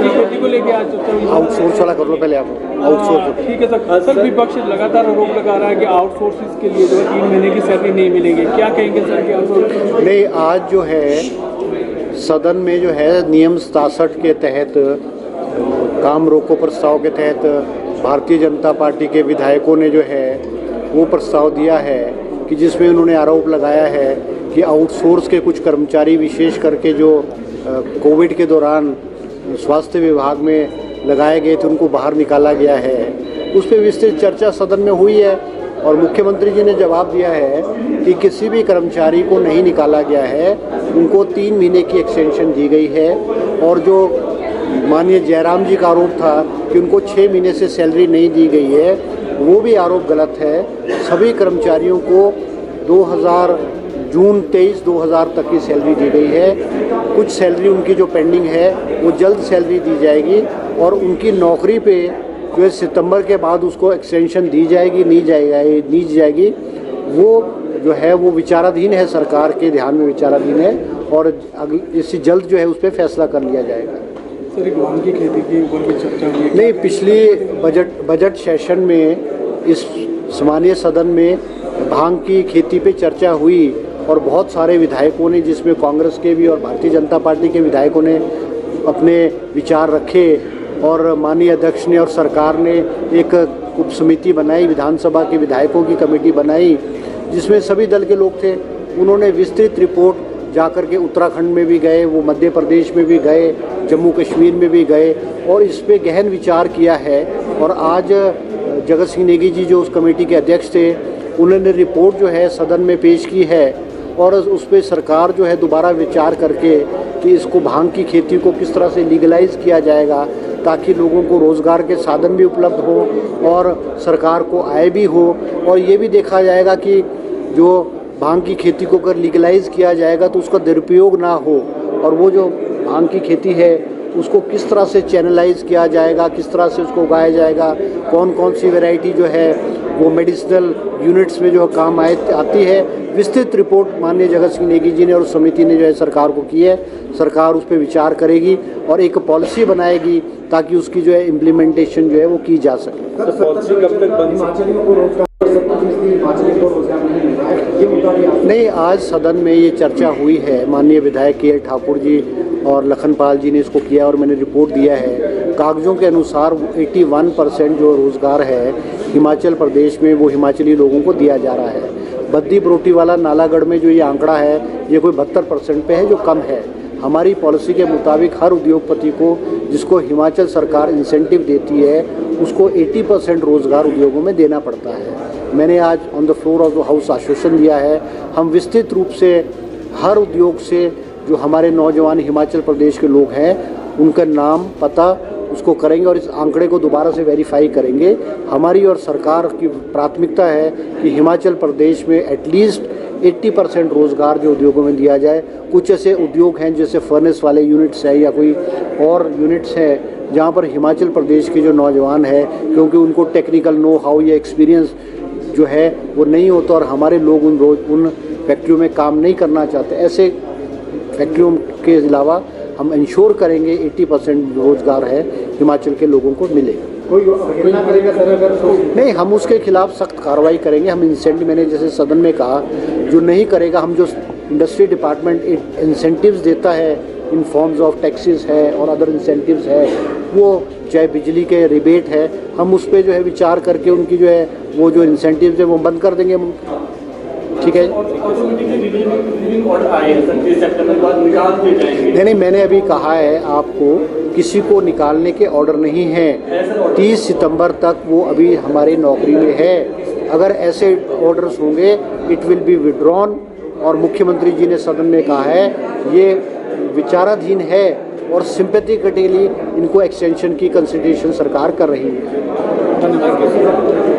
की खेती को लेकर आज चर्चा हुई। आउटसोर्स वाला कर लो पहले आप, आउटसोर्स। ठीक है सर। सर विपक्ष लगातार आरोप लगा रहा है कि आउटसोर्सिस के लिए जो है 3 महीने की सैलरी नहीं मिलेगी, क्या कहेंगे सर कि आउटसोर्स? नहीं, आज जो है सदन में जो है नियम 67 के तहत काम रोको प्रस्ताव के तहत भारतीय जनता पार्टी के विधायकों ने जो है वो प्रस्ताव दिया है कि जिसमें उन्होंने आरोप लगाया है कि आउटसोर्स के कुछ कर्मचारी विशेष करके जो कोविड के दौरान स्वास्थ्य विभाग में लगाए गए थे उनको बाहर निकाला गया है। उस पर विस्तृत चर्चा सदन में हुई है और मुख्यमंत्री जी ने जवाब दिया है कि किसी भी कर्मचारी को नहीं निकाला गया है, उनको 3 महीने की एक्सटेंशन दी गई है। और जो माननीय जयराम जी का आरोप था कि उनको 6 महीने से सैलरी नहीं दी गई है, वो भी आरोप गलत है। सभी कर्मचारियों को जून 23, 2000 तक की सैलरी दी गई है। कुछ सैलरी उनकी जो पेंडिंग है वो जल्द सैलरी दी जाएगी और उनकी नौकरी पे जो है सितंबर के बाद उसको एक्सटेंशन दी जाएगी नहीं जाएगी वो जो है वो विचाराधीन है, सरकार के ध्यान में विचाराधीन है और इससे जल्द जो है उस पर फैसला कर लिया जाएगा। सर भांग की खेती के ऊपर भी चर्चा हुई? नहीं, पिछली बजट सेशन में इस सामान्य सदन में भांग की खेती पे चर्चा हुई और बहुत सारे विधायकों ने, जिसमें कांग्रेस के भी और भारतीय जनता पार्टी के विधायकों ने अपने विचार रखे और माननीय अध्यक्ष ने और सरकार ने एक उप समिति बनाई, विधानसभा के विधायकों की कमेटी बनाई जिसमें सभी दल के लोग थे। उन्होंने विस्तृत रिपोर्ट जाकर के उत्तराखंड में भी गए, वो मध्य प्रदेश में भी गए, जम्मू कश्मीर में भी गए और इस पे गहन विचार किया है। और आज जगत सिंह नेगी जी जो उस कमेटी के अध्यक्ष थे, उन्होंने रिपोर्ट जो है सदन में पेश की है और उस पर सरकार जो है दोबारा विचार करके कि इसको भांग की खेती को किस तरह से लीगलाइज किया जाएगा ताकि लोगों को रोज़गार के साधन भी उपलब्ध हो और सरकार को आय भी हो। और ये भी देखा जाएगा कि जो भांग की खेती को अगर लीगलाइज किया जाएगा तो उसका दुरुपयोग ना हो और वो जो भांग की खेती है उसको किस तरह से चैनलाइज किया जाएगा, किस तरह से उसको उगाया जाएगा, कौन कौन सी वैरायटी जो है वो मेडिसिनल यूनिट्स में जो काम आती है। विस्तृत रिपोर्ट माननीय जगत सिंह नेगी जी ने और समिति ने जो है सरकार को की है। सरकार उस पर विचार करेगी और एक पॉलिसी बनाएगी ताकि उसकी जो है इम्प्लीमेंटेशन जो है वो की जा सके। नहीं, आज सदन में ये चर्चा हुई है, माननीय विधायक के ठाकुर जी और लखनपाल जी ने इसको किया और मैंने रिपोर्ट दिया है। कागजों के अनुसार 81% जो रोज़गार है हिमाचल प्रदेश में वो हिमाचली लोगों को दिया जा रहा है। बद्दी बरोटीवाला नालागढ़ में जो ये आंकड़ा है ये कोई 72% पे है, जो कम है। हमारी पॉलिसी के मुताबिक हर उद्योगपति को जिसको हिमाचल सरकार इंसेंटिव देती है उसको 80% रोज़गार उद्योगों में देना पड़ता है। मैंने आज on the floor of the house आश्वासन दिया है, हम विस्तृत रूप से हर उद्योग से जो हमारे नौजवान हिमाचल प्रदेश के लोग हैं उनका नाम पता उसको करेंगे और इस आंकड़े को दोबारा से वेरीफाई करेंगे। हमारी और सरकार की प्राथमिकता है कि हिमाचल प्रदेश में एटलीस्ट 80% रोज़गार जो उद्योगों में दिया जाए। कुछ ऐसे उद्योग हैं जैसे फर्नेस वाले यूनिट्स हैं या कोई और यूनिट्स हैं जहाँ पर हिमाचल प्रदेश के जो नौजवान हैं क्योंकि उनको टेक्निकल नो हाउ या एक्सपीरियंस जो है वो नहीं होता और हमारे लोग उन फैक्ट्रियों में काम नहीं करना चाहते, ऐसे फैक्ट्रियों के अलावा हम इंश्योर करेंगे 80% रोज़गार है हिमाचल के लोगों को मिले। नहीं, हम उसके खिलाफ सख्त कार्रवाई करेंगे। हम इंसेंटिव, मैंने जैसे सदन में कहा, जो नहीं करेगा, हम जो इंडस्ट्री डिपार्टमेंट इंसेंटिव्स देता है इन फॉर्म्स ऑफ टैक्सेस है और अदर इंसेंटिव्स है, वो चाहे बिजली के रिबेट है, हम उस पर जो है विचार करके उनकी जो है वो जो इंसेंटिव्स है वो बंद कर देंगे। ठीक है। नहीं, मैंने अभी कहा है आपको किसी को निकालने के ऑर्डर नहीं है। 30 सितंबर तक वो अभी हमारी नौकरी में है। अगर ऐसे ऑर्डर्स होंगे इट विल बी विड्रॉन और मुख्यमंत्री जी ने सदन में कहा है ये विचाराधीन है और सिंपैथेटिकली इनको एक्सटेंशन की कंसिडरेशन सरकार कर रही है। धन्यवाद।